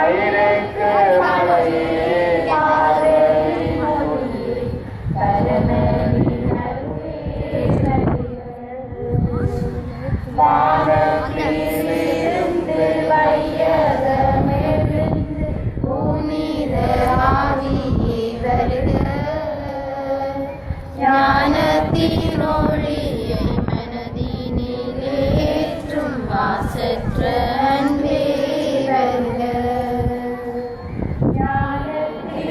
பயிருக்கு மழையே ஞானத்தினொளியை மனதினிலேற்றும் மாசற்ற அன்பே வருக. ஞானத்தினொளியை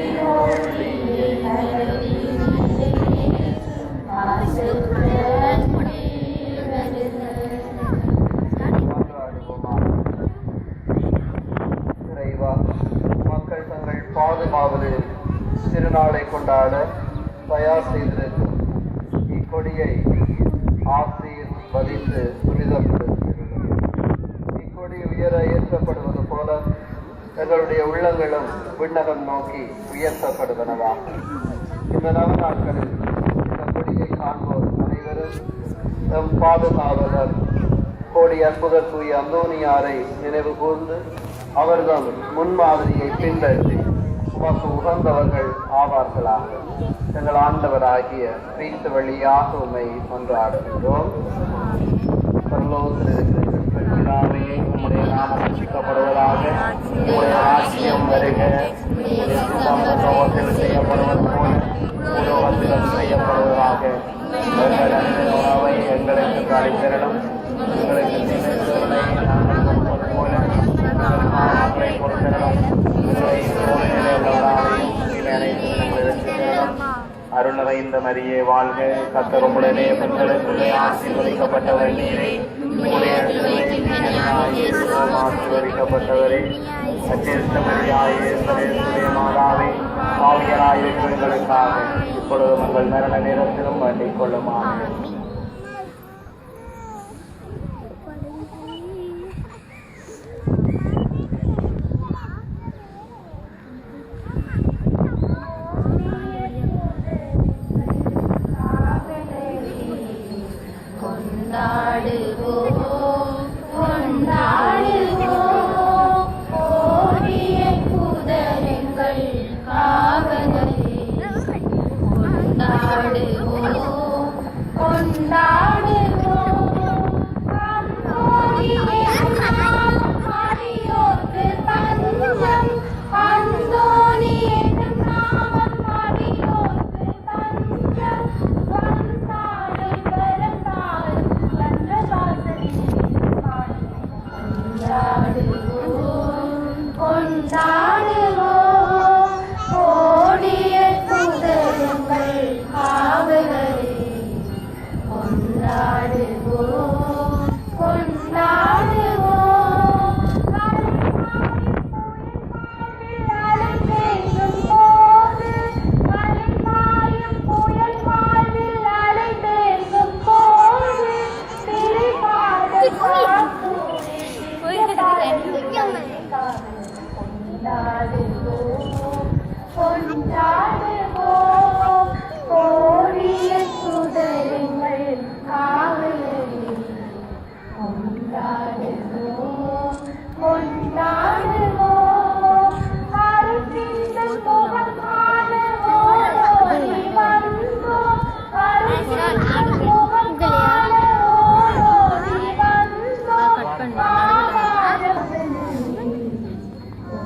மனதினிலேற்றும் மாசற்ற அன்பே வருக. இறைவா, மக்கள் தங்கள் பாதுகாவலு திருநாளை கொண்டாட தயார் செய்திருக்கும் இக்கொடியை ஆசீர்வதித்து புனிதப்படுத்துகிறது. இக்கொடி உயர ஏற்றப்படுவது போல எங்களுடைய உள்ளங்களும் விண்ணகம் நோக்கி உயர்த்தப்படுவனவா. இந்த நவநாட்களில் இந்த கொடியை காண்போர் அனைவரும் நம் பாதுகாவலர் கோடி அற்புத தூய அந்தோனியாரை நினைவு கூர்ந்து அவர்தம் முன்மாதிரியை பின்பற்றி உமக்கு உகந்தவர்கள் ஆவார்களாக. எங்கள் ஆண்டவராகிய கிறிஸ்து வழியாக உம்மை கொண்டாடுகின்றோம். பரலோகத்தில் இருக்கிற உம்முடைய நாமம் ரட்சிக்கப்படுவதாக. உம்முடைய ராஜ்யம் வருக. பரலோகத்தில் செய்யப்படுவது போல பூலோகத்திலும் செய்யப்படுவதாக. உணவை எங்களுக்கு அளித்திரளும். எங்களுக்கு தீமைகளை நாங்கள் கொடுப்பது போல மக்களை கொடுத்திரளும். அருள் நிறைந்த மரியே வாழ்க. கர்த்தர் உம்முடனே பெண்களுக்குள்ளே ஆசீர்வதிக்கப்பட்டவர் நீரே. ஆசீர்வதிக்கப்பட்டவரே. அச்சேர்த்த மரியாயே மாதாவே, பாவியராயிருக்கிறவர்களுக்காக இப்பொழுது உங்கள் மரண நேரத்திலும் வேண்டிக் கொள்ளுமாறு. கொண்டாடுவோம்